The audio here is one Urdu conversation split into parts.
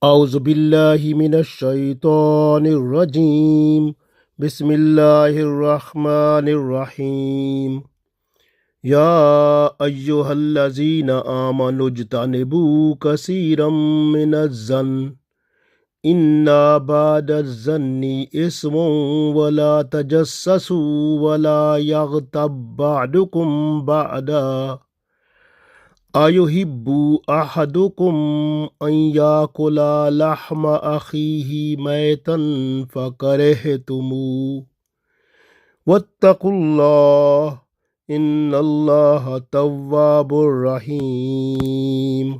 اعوذ باللہ من الشیطان الرجیم بسم اللہ الرحمن الرحیم یا ایہا الذین آمنوا اجتنبوا کثیرا من الظن ان بعد الظن اسم ولا تجسسوا ولا یغتب بعضکم بعضا ایحب احدکم ان یاکل لحم اخیہ میتا فکرہتموہ واتقوا اللہ ان اللہ تواب الرحیم۔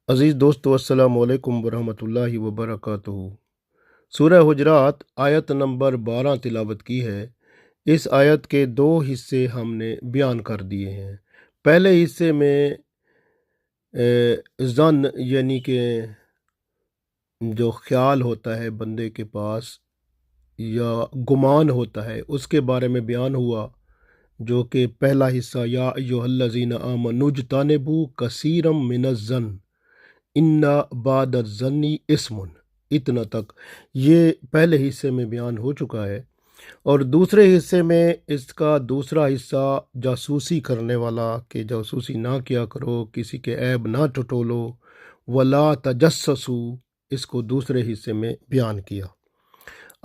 عزیز دوستو، السلام علیکم ورحمۃ اللہ وبرکاتہ۔ سورہ حجرات آیت نمبر 12 تلاوت کی ہے۔ اس آیت کے 2 حصے ہم نے بیان کر دیے ہیں۔ پہلے حصے میں ظن یعنی کہ جو خیال ہوتا ہے بندے کے پاس یا گمان ہوتا ہے اس کے بارے میں بیان ہوا، جو کہ پہلا حصہ یا ایھا الذین آمنوا اجتنبوا کثیرا من الظن ان بعد الظن اسم، اتنا تک یہ پہلے حصے میں بیان ہو چکا ہے۔ اور دوسرے حصے میں اس کا دوسرا حصہ جاسوسی کرنے والا، کہ جاسوسی نہ کیا کرو، کسی کے عیب نہ ٹٹولو، ولا تجسسو، اس کو دوسرے حصے میں بیان کیا۔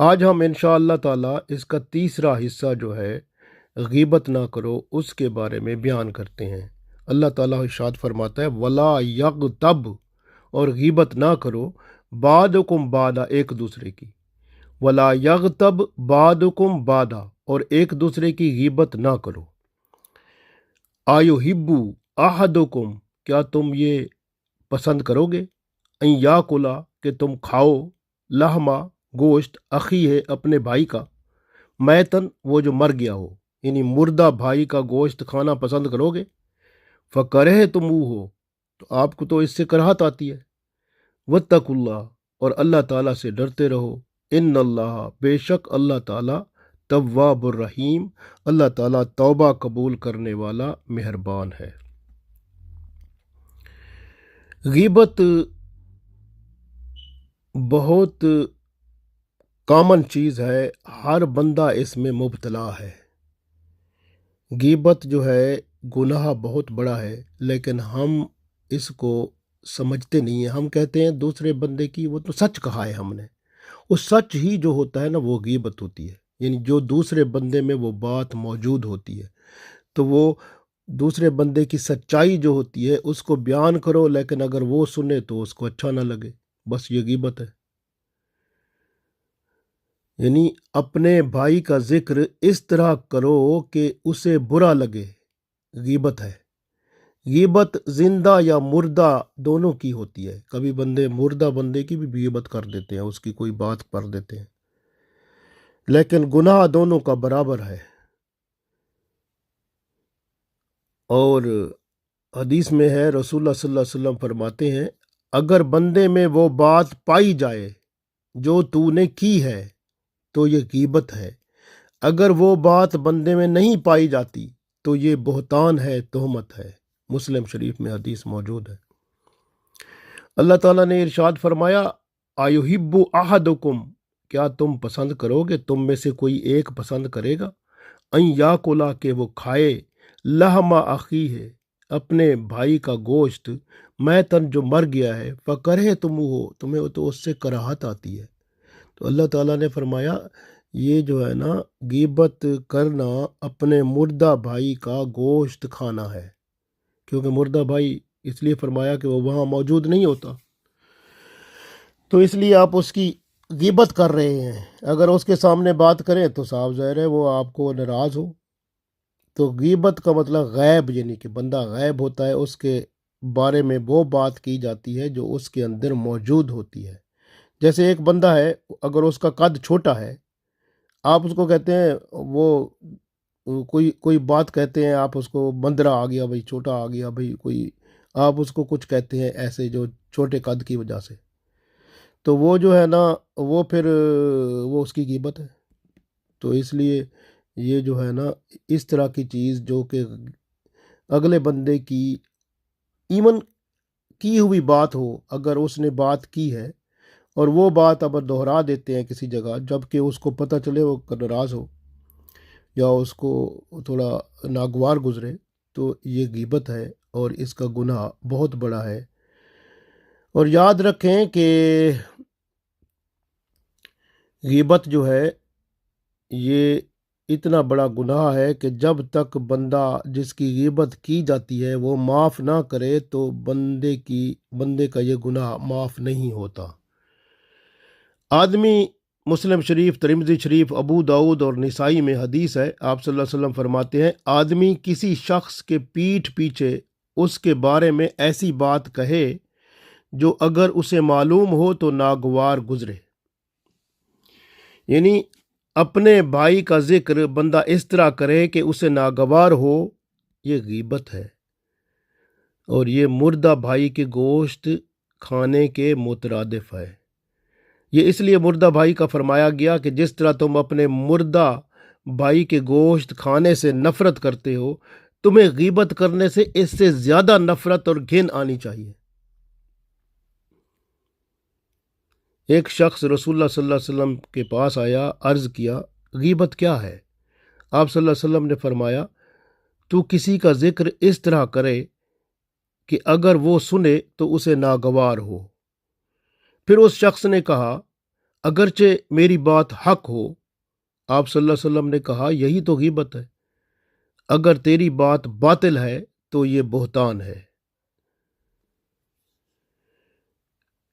آج ہم انشاءاللہ تعالی اس کا تیسرا حصہ جو ہے غیبت نہ کرو اس کے بارے میں بیان کرتے ہیں۔ اللہ تعالیٰ ارشاد فرماتا ہے ولا یغتب، اور غیبت نہ کرو بعضکم بعضا، ایک دوسرے کی، ولا یغتب بعضکم بعضا، اور ایک دوسرے کی غیبت نہ کرو۔ ایحب احدکم، کیا تم یہ پسند کرو گے، ان یاکلا، کہ تم کھاؤ، لحما، گوشت، اخی ہے، اپنے بھائی کا، میتن، وہ جو مر گیا ہو، یعنی مردہ بھائی کا گوشت کھانا پسند کرو گے، فکرہتموہ، تو آپ کو تو اس سے کراہت آتی ہے، واتقوا اللہ، اور اللہ تعالیٰ سے ڈرتے رہو، ان اللہ، بے شک اللہ تعالیٰ، تواب الرحیم، اللہ تعالیٰ توبہ قبول کرنے والا، مہربان ہے۔ غیبت بہت کامن چیز ہے، ہر بندہ اس میں مبتلا ہے۔ غیبت جو ہے گناہ بہت بڑا ہے، لیکن ہم اس کو سمجھتے نہیں ہیں۔ ہم کہتے ہیں دوسرے بندے کی، وہ تو سچ کہا ہے ہم نے، وہ سچ ہی جو ہوتا ہے نا وہ غیبت ہوتی ہے، یعنی جو دوسرے بندے میں وہ بات موجود ہوتی ہے، تو وہ دوسرے بندے کی سچائی جو ہوتی ہے اس کو بیان کرو، لیکن اگر وہ سنے تو اس کو اچھا نہ لگے، بس یہ غیبت ہے۔ یعنی اپنے بھائی کا ذکر اس طرح کرو کہ اسے برا لگے، غیبت ہے۔ غیبت زندہ یا مردہ دونوں کی ہوتی ہے، کبھی بندے مردہ بندے کی بھی غیبت کر دیتے ہیں، اس کی کوئی بات کر دیتے ہیں، لیکن گناہ دونوں کا برابر ہے۔ اور حدیث میں ہے، رسول اللہ صلی اللہ علیہ وسلم فرماتے ہیں اگر بندے میں وہ بات پائی جائے جو تو نے کی ہے تو یہ غیبت ہے، اگر وہ بات بندے میں نہیں پائی جاتی تو یہ بہتان ہے، تہمت ہے۔ مسلم شریف میں حدیث موجود ہے۔ اللہ تعالیٰ نے ارشاد فرمایا ایحب احدکم، کیا تم پسند کرو گے، تم میں سے کوئی ایک پسند کرے گا، ان یاکلا، کہ وہ کھائے، لحم اخی ہے، اپنے بھائی کا گوشت، میتن، جو مر گیا ہے، فکرہتموہ، تمہیں تو اس سے کراہت آتی ہے۔ تو اللہ تعالیٰ نے فرمایا یہ جو ہے نا غیبت کرنا اپنے مردہ بھائی کا گوشت کھانا ہے، کیونکہ مردہ بھائی اس لیے فرمایا کہ وہ وہاں موجود نہیں ہوتا، تو اس لیے آپ اس کی غیبت کر رہے ہیں۔ اگر اس کے سامنے بات کریں تو صاف ظاہر ہے وہ آپ کو ناراض ہو۔ تو غیبت کا مطلب غیب، یعنی کہ بندہ غیب ہوتا ہے، اس کے بارے میں وہ بات کی جاتی ہے جو اس کے اندر موجود ہوتی ہے۔ جیسے ایک بندہ ہے، اگر اس کا قد چھوٹا ہے، آپ اس کو کہتے ہیں، وہ کوئی بات کہتے ہیں، آپ اس کو بندرا آ گیا بھائی، چھوٹا آ گیا بھائی، کوئی آپ اس کو کچھ کہتے ہیں ایسے جو چھوٹے قد کی وجہ سے، تو وہ جو ہے نا وہ پھر وہ اس کی غیبت ہے۔ تو اس لیے یہ جو ہے نا اس طرح کی چیز جو کہ اگلے بندے کی ایون کی ہوئی بات ہو، اگر اس نے بات کی ہے اور وہ بات اب دہرا دیتے ہیں کسی جگہ، جب کہ اس کو پتہ چلے وہ ناراض ہو یا اس کو تھوڑا ناگوار گزرے، تو یہ غیبت ہے اور اس کا گناہ بہت بڑا ہے۔ اور یاد رکھیں کہ غیبت جو ہے یہ اتنا بڑا گناہ ہے کہ جب تک بندہ جس کی غیبت کی جاتی ہے وہ معاف نہ کرے تو بندے کا یہ گناہ معاف نہیں ہوتا۔ آدمی، مسلم شریف، ترمذی شریف، ابو داؤد اور نسائی میں حدیث ہے، آپ صلی اللہ علیہ وسلم فرماتے ہیں، آدمی کسی شخص کے پیٹھ پیچھے اس کے بارے میں ایسی بات کہے جو اگر اسے معلوم ہو تو ناگوار گزرے، یعنی اپنے بھائی کا ذکر بندہ اس طرح کرے کہ اسے ناگوار ہو، یہ غیبت ہے، اور یہ مردہ بھائی کے گوشت کھانے کے مترادف ہے۔ یہ اس لیے مردہ بھائی کا فرمایا گیا کہ جس طرح تم اپنے مردہ بھائی کے گوشت کھانے سے نفرت کرتے ہو، تمہیں غیبت کرنے سے اس سے زیادہ نفرت اور گھن آنی چاہیے۔ ایک شخص رسول اللہ صلی اللہ علیہ وسلم کے پاس آیا، عرض کیا، غیبت کیا ہے؟ آپ صلی اللہ علیہ وسلم نے فرمایا، تو کسی کا ذکر اس طرح کرے کہ اگر وہ سنے تو اسے ناگوار ہو۔ پھر اس شخص نے کہا، اگرچہ میری بات حق ہو۔ آپ صلی اللہ علیہ وسلم نے کہا، یہی تو غیبت ہے، اگر تیری بات باطل ہے تو یہ بہتان ہے۔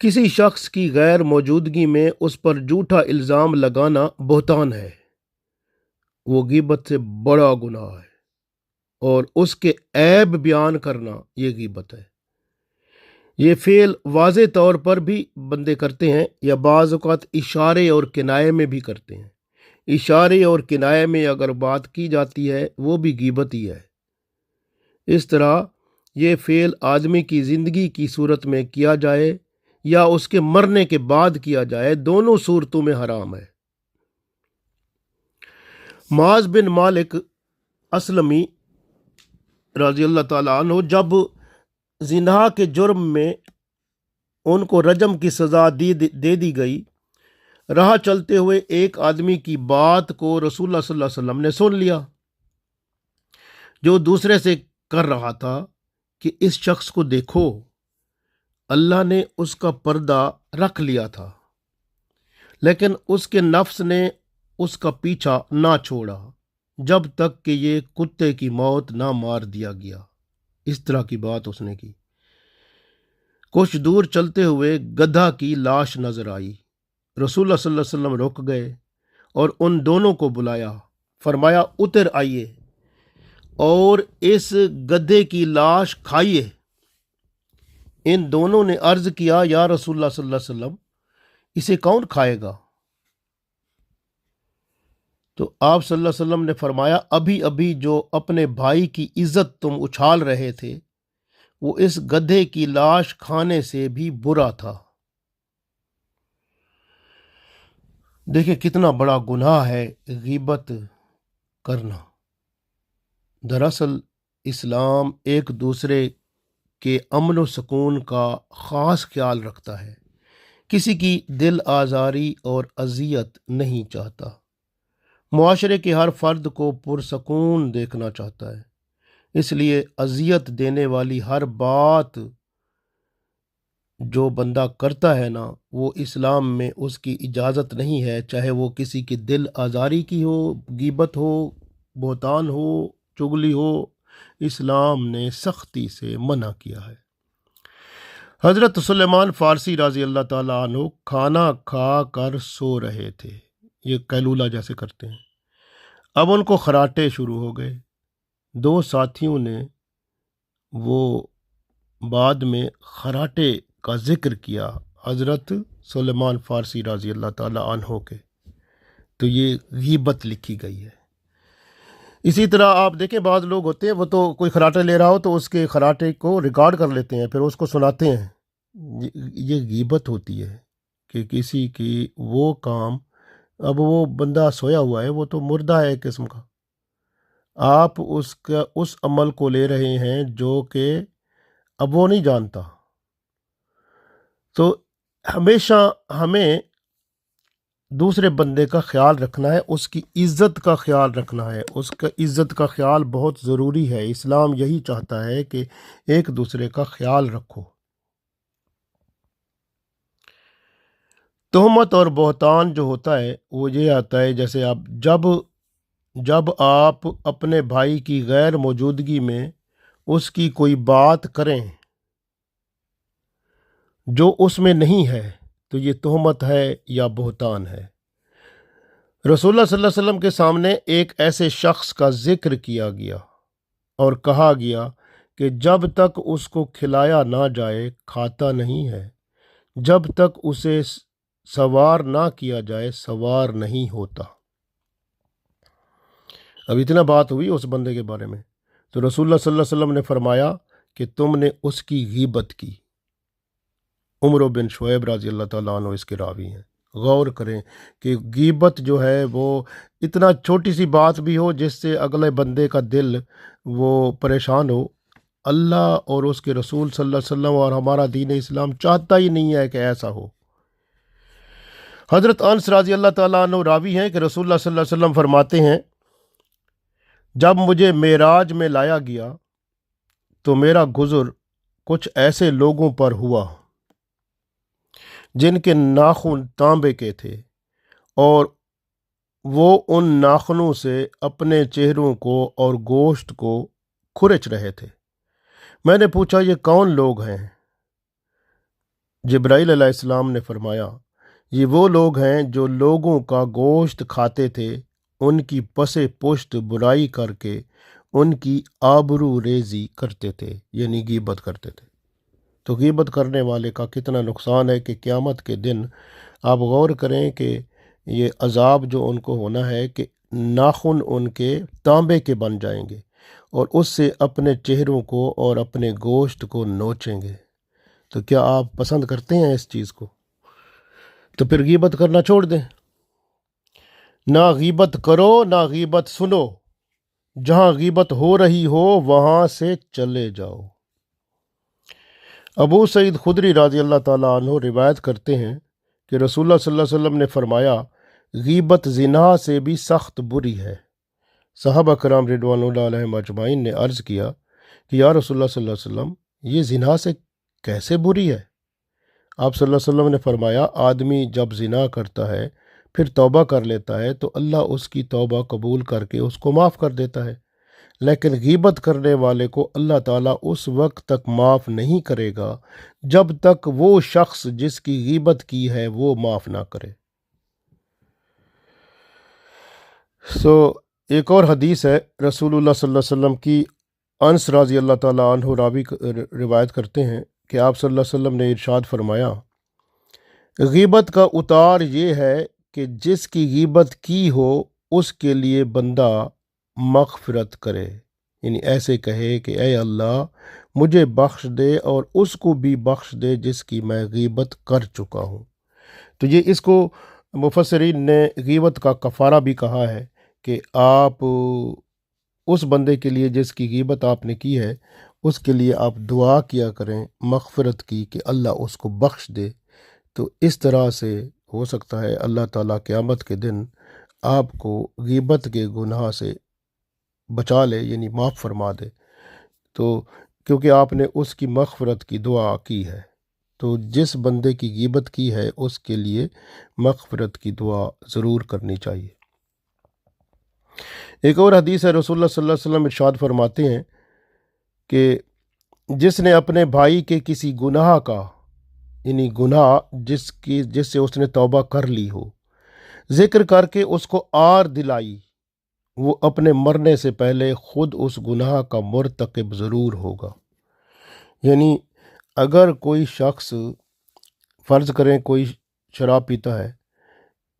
کسی شخص کی غیر موجودگی میں اس پر جھوٹا الزام لگانا بہتان ہے، وہ غیبت سے بڑا گناہ ہے، اور اس کے عیب بیان کرنا یہ غیبت ہے۔ یہ فعل واضح طور پر بھی بندے کرتے ہیں یا بعض اوقات اشارے اور کنایے میں بھی کرتے ہیں۔ اشارے اور کنایے میں اگر بات کی جاتی ہے وہ بھی غیبت ہی ہے۔ اس طرح یہ فعل آدمی کی زندگی کی صورت میں کیا جائے یا اس کے مرنے کے بعد کیا جائے، دونوں صورتوں میں حرام ہے۔ معاذ بن مالک اسلمی رضی اللہ تعالیٰ عنہ جب زنا کے جرم میں ان کو رجم کی سزا دے دی گئی، راہ چلتے ہوئے ایک آدمی کی بات کو رسول اللہ صلی اللہ علیہ وسلم نے سن لیا، جو دوسرے سے کر رہا تھا کہ اس شخص کو دیکھو، اللہ نے اس کا پردہ رکھ لیا تھا، لیکن اس کے نفس نے اس کا پیچھا نہ چھوڑا جب تک کہ یہ کتے کی موت نہ مار دیا گیا۔ اس طرح کی بات اس نے کی۔ کچھ دور چلتے ہوئے گدھا کی لاش نظر آئی۔ رسول اللہ صلی اللہ علیہ وسلم رک گئے اور ان دونوں کو بلایا، فرمایا، اتر آئیے اور اس گدھے کی لاش کھائیے۔ ان دونوں نے عرض کیا، یا رسول اللہ صلی اللہ علیہ وسلم، اسے کون کھائے گا؟ تو آپ صلی اللہ علیہ وسلم نے فرمایا، ابھی ابھی جو اپنے بھائی کی عزت تم اچھال رہے تھے وہ اس گدھے کی لاش کھانے سے بھی برا تھا۔ دیکھیں کتنا بڑا گناہ ہے غیبت کرنا۔ دراصل اسلام ایک دوسرے کے امن و سکون کا خاص خیال رکھتا ہے، کسی کی دل آزاری اور اذیت نہیں چاہتا، معاشرے کے ہر فرد کو پرسکون دیکھنا چاہتا ہے۔ اس لیے اذیت دینے والی ہر بات جو بندہ کرتا ہے نا، وہ اسلام میں اس کی اجازت نہیں ہے، چاہے وہ کسی کی دل آزاری کی ہو، غیبت ہو، بہتان ہو، چغلی ہو، اسلام نے سختی سے منع کیا ہے۔ حضرت سلیمان فارسی رضی اللہ تعالیٰ عنہ کھانا کھا کر سو رہے تھے، یہ قیلولہ جیسے کرتے ہیں۔ اب ان کو خراٹے شروع ہو گئے۔ دو ساتھیوں نے وہ بعد میں خراٹے کا ذکر کیا حضرت سلیمان فارسی رضی اللہ تعالیٰ عنہ کے، تو یہ غیبت لکھی گئی ہے۔ اسی طرح آپ دیکھیں بعض لوگ ہوتے ہیں، وہ تو کوئی خراٹے لے رہا ہو تو اس کے خراٹے کو ریکارڈ کر لیتے ہیں، پھر اس کو سناتے ہیں۔ یہ غیبت ہوتی ہے کہ کسی کی وہ کام، اب وہ بندہ سویا ہوا ہے، وہ تو مردہ ہے ایک قسم کا، آپ اس عمل کو لے رہے ہیں جو کہ اب وہ نہیں جانتا. تو ہمیشہ ہمیں دوسرے بندے کا خیال رکھنا ہے، اس کی عزت کا خیال رکھنا ہے. اس کا عزت کا خیال بہت ضروری ہے. اسلام یہی چاہتا ہے کہ ایک دوسرے کا خیال رکھو. تہمت اور بہتان جو ہوتا ہے وہ یہ آتا ہے جیسے جب آپ اپنے بھائی کی غیر موجودگی میں اس کی کوئی بات کریں جو اس میں نہیں ہے تو یہ تہمت ہے یا بہتان ہے. رسول اللہ صلی اللہ علیہ وسلم کے سامنے ایک ایسے شخص کا ذکر کیا گیا اور کہا گیا کہ جب تک اس کو کھلایا نہ جائے کھاتا نہیں ہے، جب تک اسے سوار نہ کیا جائے سوار نہیں ہوتا. اب اتنا بات ہوئی اس بندے کے بارے میں تو رسول اللہ صلی اللہ علیہ وسلم نے فرمایا کہ تم نے اس کی غیبت کی. عمر بن شعیب رضی اللہ تعالیٰ عنہ اس کے راوی ہیں. غور کریں کہ غیبت جو ہے وہ اتنا چھوٹی سی بات بھی ہو جس سے اگلے بندے کا دل وہ پریشان ہو، اللہ اور اس کے رسول صلی اللہ علیہ وسلم اور ہمارا دین اسلام چاہتا ہی نہیں ہے کہ ایسا ہو. حضرت انس رضی اللہ تعالیٰ عنہ راوی ہیں کہ رسول اللہ صلی اللہ علیہ وسلم فرماتے ہیں جب مجھے معراج میں لایا گیا تو میرا گزر کچھ ایسے لوگوں پر ہوا جن کے ناخن تانبے کے تھے اور وہ ان ناخنوں سے اپنے چہروں کو اور گوشت کو کھرچ رہے تھے. میں نے پوچھا یہ کون لوگ ہیں؟ جبرائیل علیہ السلام نے فرمایا یہ وہ لوگ ہیں جو لوگوں کا گوشت کھاتے تھے، ان کی پس پشت برائی کر کے ان کی آبرو ریزی کرتے تھے، یعنی غیبت کرتے تھے. تو غیبت کرنے والے کا کتنا نقصان ہے کہ قیامت کے دن آپ غور کریں کہ یہ عذاب جو ان کو ہونا ہے کہ ناخن ان کے تانبے کے بن جائیں گے اور اس سے اپنے چہروں کو اور اپنے گوشت کو نوچیں گے. تو کیا آپ پسند کرتے ہیں اس چیز کو؟ تو پھر غیبت کرنا چھوڑ دیں. نہ غیبت کرو نہ غیبت سنو، جہاں غیبت ہو رہی ہو وہاں سے چلے جاؤ. ابو سعید خدری رضی اللہ تعالیٰ عنہ روایت کرتے ہیں کہ رسول اللہ صلی اللہ علیہ وسلم نے فرمایا غیبت زنا سے بھی سخت بری ہے. صحابہ کرام رضوان اللہ علیہم اجمعین نے عرض کیا کہ یا رسول اللہ صلی اللہ علیہ وسلم یہ زنا سے کیسے بری ہے؟ آپ صلی اللہ علیہ وسلم نے فرمایا آدمی جب زنا کرتا ہے پھر توبہ کر لیتا ہے تو اللہ اس کی توبہ قبول کر کے اس کو معاف کر دیتا ہے، لیکن غیبت کرنے والے کو اللہ تعالیٰ اس وقت تک معاف نہیں کرے گا جب تک وہ شخص جس کی غیبت کی ہے وہ معاف نہ کرے. ایک اور حدیث ہے رسول اللہ صلی اللہ علیہ وسلم کی، انس رضی اللہ تعالیٰ عنہ راوی روایت کرتے ہیں کہ آپ صلی اللہ علیہ وسلم نے ارشاد فرمایا غیبت کا اتار یہ ہے کہ جس کی غیبت کی ہو اس کے لیے بندہ مغفرت کرے، یعنی ایسے کہے کہ اے اللہ مجھے بخش دے اور اس کو بھی بخش دے جس کی میں غیبت کر چکا ہوں. تو یہ اس کو مفسرین نے غیبت کا کفارہ بھی کہا ہے کہ آپ اس بندے کے لیے جس کی غیبت آپ نے کی ہے اس کے لیے آپ دعا کیا کریں مغفرت کی کہ اللہ اس کو بخش دے. تو اس طرح سے ہو سکتا ہے اللہ تعالیٰ قیامت کے دن آپ کو غیبت کے گناہ سے بچا لے، یعنی معاف فرما دے. تو کیونکہ آپ نے اس کی مغفرت کی دعا کی ہے تو جس بندے کی غیبت کی ہے اس کے لیے مغفرت کی دعا ضرور کرنی چاہیے. ایک اور حدیث ہے رسول اللہ صلی اللہ علیہ وسلم ارشاد فرماتے ہیں کہ جس نے اپنے بھائی کے کسی گناہ کا، یعنی گناہ جس سے اس نے توبہ کر لی ہو، ذکر کر کے اس کو آر دلائی، وہ اپنے مرنے سے پہلے خود اس گناہ کا مرتکب ضرور ہوگا. یعنی اگر کوئی شخص فرض کریں کوئی شراب پیتا ہے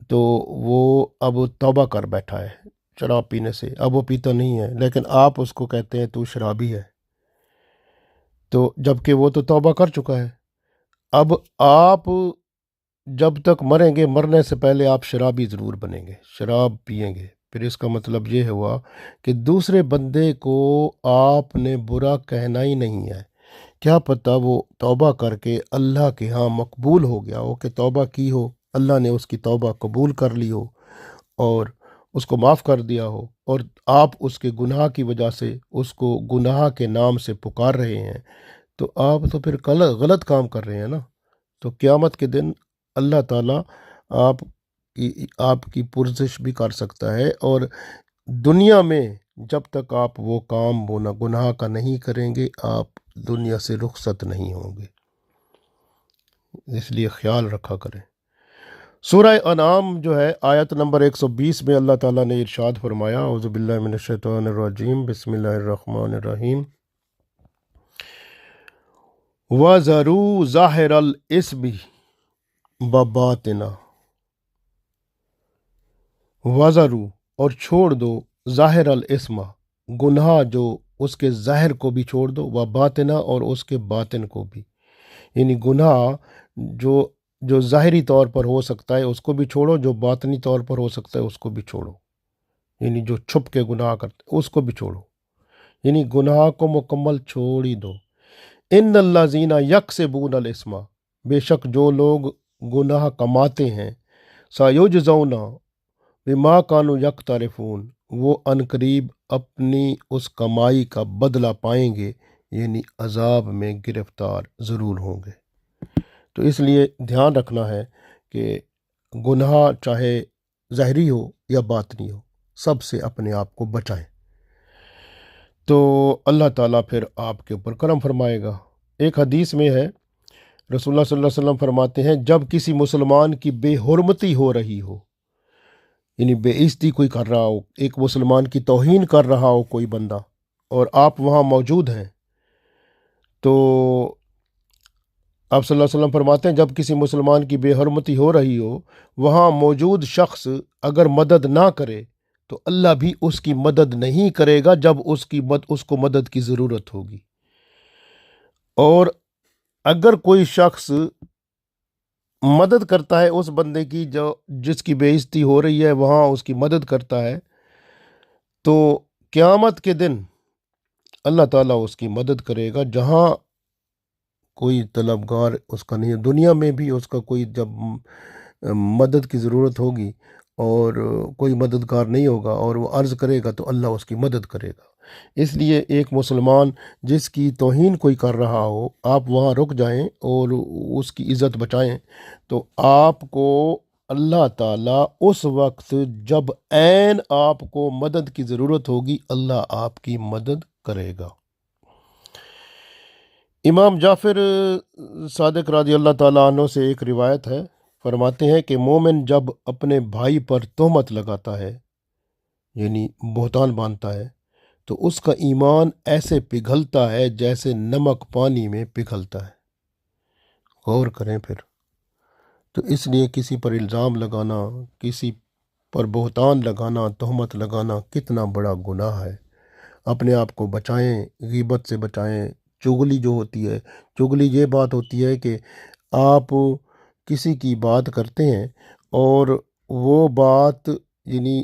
تو وہ اب توبہ کر بیٹھا ہے شراب پینے سے، اب وہ پیتا نہیں ہے، لیکن آپ اس کو کہتے ہیں تو شرابی ہے، تو جب کہ وہ تو توبہ کر چکا ہے. اب آپ جب تک مریں گے، مرنے سے پہلے آپ شرابی ضرور بنیں گے، شراب پئیں گے. پھر اس کا مطلب یہ ہوا کہ دوسرے بندے کو آپ نے برا کہنا ہی نہیں ہے، کیا پتہ وہ توبہ کر کے اللہ کے ہاں مقبول ہو گیا ہو، کہ توبہ کی ہو، اللہ نے اس کی توبہ قبول کر لی ہو اور اس کو معاف کر دیا ہو، اور آپ اس کے گناہ کی وجہ سے اس کو گناہ کے نام سے پکار رہے ہیں، تو آپ تو پھر غلط کام کر رہے ہیں نا۔ تو قیامت کے دن اللہ تعالیٰ آپ آپ کی پرسش بھی کر سکتا ہے، اور دنیا میں جب تک آپ وہ کام وہ گناہ کا نہیں کریں گے، آپ دنیا سے رخصت نہیں ہوں گے، اس لیے خیال رکھا کریں۔ سورہ انعام جو ہے آیت نمبر 120 میں اللہ تعالیٰ نے ارشاد فرمایا، اعوذ باللہ من الشیطان الرجیم، بسم اللہ الرحمن الرحیم، وَذَرُوا ظَاهِرَ الْإِثْمِ وَبَاطِنَهُ، وَذَرُوا اور چھوڑ دو، ظاہر الاسم گناہ جو اس کے ظاہر کو بھی چھوڑ دو، و باطنہ اور اس کے باطن کو بھی، یعنی گناہ جو ظاہری طور پر ہو سکتا ہے اس کو بھی چھوڑو، جو باطنی طور پر ہو سکتا ہے اس کو بھی چھوڑو، یعنی جو چھپ کے گناہ کرتے اس کو بھی چھوڑو، یعنی گناہ کو مکمل چھوڑ ہی دو۔ ان الذین یکسبون الاسم، بے شک جو لوگ گناہ کماتے ہیں، سیجزون بما کانوا یقترفون، وہ عنقریب اپنی اس کمائی کا بدلہ پائیں گے، یعنی عذاب میں گرفتار ضرور ہوں گے۔ تو اس لیے دھیان رکھنا ہے کہ گناہ چاہے ظاہری ہو یا باطنی ہو، سب سے اپنے آپ کو بچائیں، تو اللہ تعالیٰ پھر آپ کے اوپر کرم فرمائے گا۔ ایک حدیث میں ہے، رسول اللہ صلی اللہ علیہ وسلم فرماتے ہیں، جب کسی مسلمان کی بے حرمتی ہو رہی ہو، یعنی بے عزتی کوئی کر رہا ہو، ایک مسلمان کی توہین کر رہا ہو کوئی بندہ، اور آپ وہاں موجود ہیں، تو آپ صلی اللہ علیہ وسلم فرماتے ہیں جب کسی مسلمان کی بے حرمتی ہو رہی ہو، وہاں موجود شخص اگر مدد نہ کرے تو اللہ بھی اس کی مدد نہیں کرے گا جب اس کو مدد کی ضرورت ہوگی، اور اگر کوئی شخص مدد کرتا ہے اس بندے کی جس کی بے عزتی ہو رہی ہے، وہاں اس کی مدد کرتا ہے، تو قیامت کے دن اللہ تعالیٰ اس کی مدد کرے گا، جہاں کوئی طلبگار اس کا نہیں ہے، دنیا میں بھی اس کا کوئی جب مدد کی ضرورت ہوگی اور کوئی مددگار نہیں ہوگا اور وہ عرض کرے گا تو اللہ اس کی مدد کرے گا۔ اس لیے ایک مسلمان جس کی توہین کوئی کر رہا ہو، آپ وہاں رک جائیں اور اس کی عزت بچائیں، تو آپ کو اللہ تعالیٰ اس وقت جب عین آپ کو مدد کی ضرورت ہوگی، اللہ آپ کی مدد کرے گا۔ امام جعفر صادق رضی اللہ تعالیٰ عنہ سے ایک روایت ہے، فرماتے ہیں کہ مومن جب اپنے بھائی پر تہمت لگاتا ہے، یعنی بہتان باندھتا ہے، تو اس کا ایمان ایسے پگھلتا ہے جیسے نمک پانی میں پگھلتا ہے۔ غور کریں پھر، تو اس لیے کسی پر الزام لگانا، کسی پر بہتان لگانا، تہمت لگانا کتنا بڑا گناہ ہے۔ اپنے آپ کو بچائیں، غیبت سے بچائیں۔ چغلی جو ہوتی ہے، چغلی یہ بات ہوتی ہے کہ آپ کسی کی بات کرتے ہیں اور وہ بات یعنی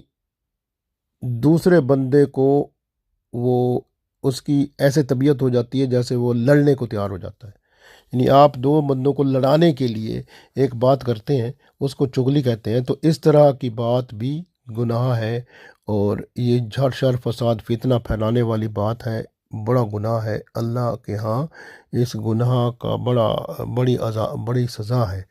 دوسرے بندے کو وہ اس کی ایسے طبیعت ہو جاتی ہے جیسے وہ لڑنے کو تیار ہو جاتا ہے، یعنی آپ دو بندوں کو لڑانے کے لیے ایک بات کرتے ہیں، اس کو چغلی کہتے ہیں۔ تو اس طرح کی بات بھی گناہ ہے، اور یہ جھڑ شر فساد فتنہ پھیلانے والی بات ہے، بڑا گناہ ہے۔ اللہ کے ہاں اس گناہ کا بڑی سزا ہے۔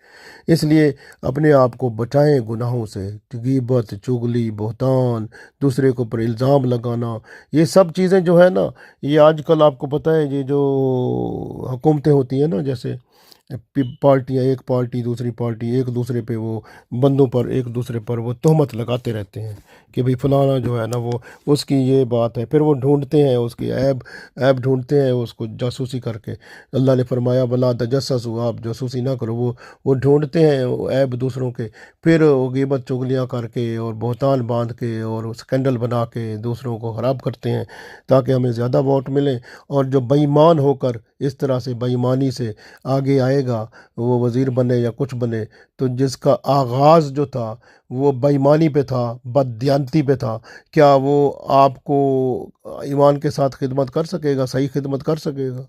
اس لیے اپنے آپ کو بچائیں گناہوں سے، غیبت، چغلی، بہتان، دوسرے کے اوپر الزام لگانا، یہ سب چیزیں جو ہے نا، یہ آج کل آپ کو پتہ ہے، یہ جو حکومتیں ہوتی ہیں نا، جیسے پارٹیاں، ایک پارٹی دوسری پارٹی ایک دوسرے پہ وہ بندوں پر ایک دوسرے پر وہ تہمت لگاتے رہتے ہیں کہ بھئی فلانا جو ہے نا وہ اس کی یہ بات ہے، پھر وہ ڈھونڈتے ہیں اس کی عیب ڈھونڈتے ہیں اس کو جاسوسی کر کے۔ اللہ نے فرمایا ولا تجسسوا، آپ جاسوسی نہ کرو، وہ ڈھونڈتے ہیں عیب دوسروں کے، پھر وہ غیبت چغلیاں کر کے اور بہتان باندھ کے اور سکینڈل بنا کے دوسروں کو خراب کرتے ہیں تاکہ ہمیں زیادہ ووٹ ملیں۔ اور جو بے ایمان ہو کر اس طرح سے بے ایمانی سے آگے آئے گا، وہ وزیر بنے یا کچھ بنے، تو جس کا آغاز جو تھا وہ بے ایمانی پہ تھا، بددیانتی پہ تھا، کیا وہ آپ کو ایمان کے ساتھ خدمت کر سکے گا، صحیح خدمت کر سکے گا؟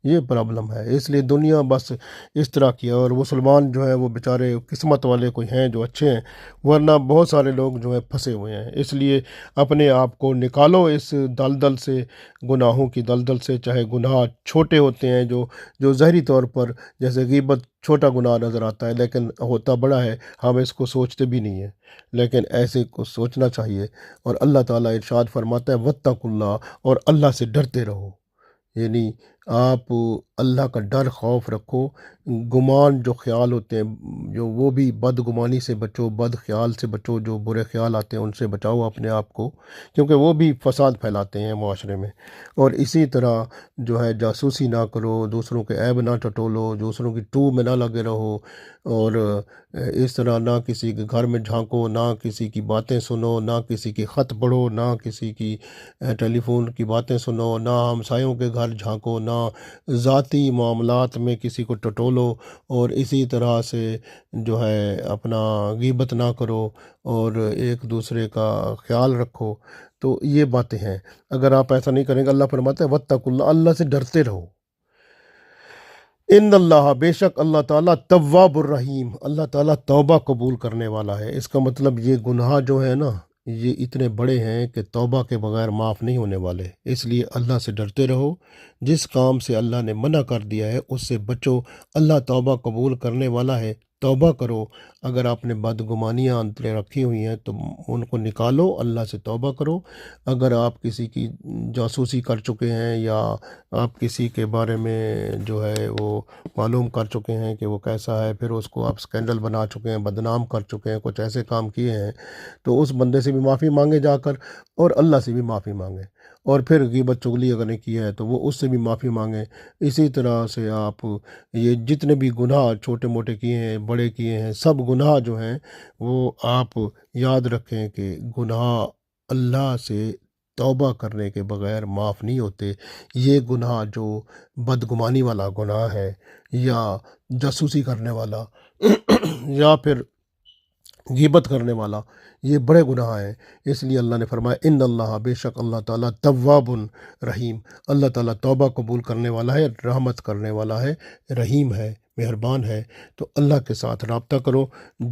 یہ پرابلم ہے، اس لیے دنیا بس اس طرح کی ہے۔ اور مسلمان جو ہیں وہ بیچارے قسمت والے کوئی ہیں جو اچھے ہیں، ورنہ بہت سارے لوگ جو ہیں پھنسے ہوئے ہیں۔ اس لیے اپنے آپ کو نکالو اس دلدل سے، گناہوں کی دلدل سے، چاہے گناہ چھوٹے ہوتے ہیں جو ظاہری طور پر جیسے غیبت چھوٹا گناہ نظر آتا ہے لیکن ہوتا بڑا ہے، ہم اس کو سوچتے بھی نہیں ہیں، لیکن ایسے کو سوچنا چاہیے۔ اور اللہ تعالیٰ ارشاد فرماتا ہے واتقوا اللہ، اور اللہ سے ڈرتے رہو، یعنی آپ اللہ کا ڈر خوف رکھو۔ گمان جو خیال ہوتے ہیں جو وہ بھی بدگمانی سے بچو، بد خیال سے بچو، جو برے خیال آتے ہیں ان سے بچاؤ اپنے آپ کو، کیونکہ وہ بھی فساد پھیلاتے ہیں معاشرے میں۔ اور اسی طرح جو ہے جاسوسی نہ کرو، دوسروں کے عیب نہ ٹٹولو، دوسروں کی ٹو میں نہ لگے رہو، اور اس طرح نہ کسی کے گھر میں جھانکو، نہ کسی کی باتیں سنو، نہ کسی کے خط پڑھو، نہ کسی کی ٹیلی فون کی باتیں سنو، نہ ہمسایوں کے گھر جھانکو، نہ ذاتی معاملات میں کسی کو ٹٹولو، اور اسی طرح سے جو ہے اپنا غیبت نہ کرو اور ایک دوسرے کا خیال رکھو۔ تو یہ باتیں ہیں، اگر آپ ایسا نہیں کریں گے، اللہ فرماتا ہے واتقوا اللہ، اللہ سے ڈرتے رہو۔ ان اللہ، بے شک اللہ تعالیٰ تواب الرحیم، اللہ تعالیٰ توبہ قبول کرنے والا ہے۔ اس کا مطلب یہ گناہ جو ہے نا، یہ اتنے بڑے ہیں کہ توبہ کے بغیر معاف نہیں ہونے والے، اس لیے اللہ سے ڈرتے رہو۔ جس کام سے اللہ نے منع کر دیا ہے اس سے بچو، اللہ توبہ قبول کرنے والا ہے، توبہ کرو۔ اگر آپ نے بدگمانیاں اندر رکھی ہوئی ہیں تو ان کو نکالو، اللہ سے توبہ کرو۔ اگر آپ کسی کی جاسوسی کر چکے ہیں یا آپ کسی کے بارے میں جو ہے وہ معلوم کر چکے ہیں کہ وہ کیسا ہے، پھر اس کو آپ سکینڈل بنا چکے ہیں، بدنام کر چکے ہیں، کچھ ایسے کام کیے ہیں، تو اس بندے سے بھی معافی مانگے جا کر، اور اللہ سے بھی معافی مانگیں۔ اور پھر غیبت چغلی اگر نے کی ہے تو وہ اس سے بھی معافی مانگیں۔ اسی طرح سے آپ یہ جتنے بھی گناہ چھوٹے موٹے کیے ہیں، بڑے کیے ہیں، سب گناہ جو ہیں وہ آپ یاد رکھیں کہ گناہ اللہ سے توبہ کرنے کے بغیر معاف نہیں ہوتے۔ یہ گناہ جو بدگمانی والا گناہ ہے، یا جاسوسی کرنے والا یا پھر غیبت کرنے والا، یہ بڑے گناہ ہیں۔ اس لیے اللہ نے فرمایا ان اللہ، بے شک اللہ تعالیٰ تواب رحیم، اللہ تعالیٰ توبہ قبول کرنے والا ہے، رحمت کرنے والا ہے، رحیم ہے، مہربان ہے۔ تو اللہ کے ساتھ رابطہ کرو،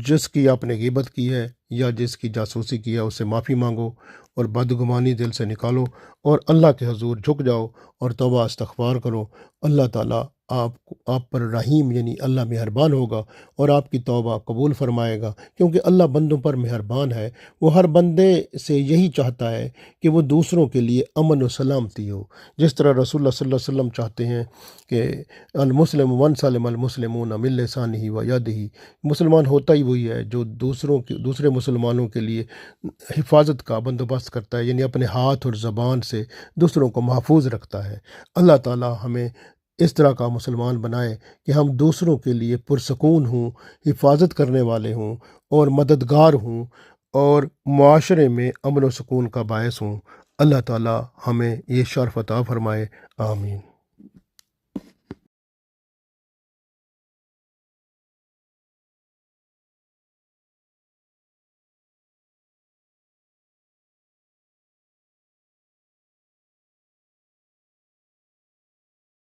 جس کی آپ نے غیبت کی ہے یا جس کی جاسوسی کی ہے اس سے معافی مانگو، اور بدگمانی دل سے نکالو، اور اللہ کے حضور جھک جاؤ اور توبہ استغفار کرو۔ اللہ تعالیٰ آپ پر رحیم، یعنی اللہ مہربان ہوگا اور آپ کی توبہ قبول فرمائے گا، کیونکہ اللہ بندوں پر مہربان ہے۔ وہ ہر بندے سے یہی چاہتا ہے کہ وہ دوسروں کے لیے امن و سلامتی ہو، جس طرح رسول اللہ صلی اللہ علیہ وسلم چاہتے ہیں کہ المسلم من سلم المسلمون من لسانہ و یدہ، مسلمان ہوتا ہی وہی ہے جو دوسرے مسلمانوں کے لیے حفاظت کا بندوبست کرتا ہے، یعنی اپنے ہاتھ اور زبان سے دوسروں کو محفوظ رکھتا ہے۔ اللہ تعالیٰ ہمیں اس طرح کا مسلمان بنائے کہ ہم دوسروں کے لیے پرسکون ہوں، حفاظت کرنے والے ہوں اور مددگار ہوں، اور معاشرے میں امن و سکون کا باعث ہوں۔ اللہ تعالیٰ ہمیں یہ شرف عطا فرمائے، آمین۔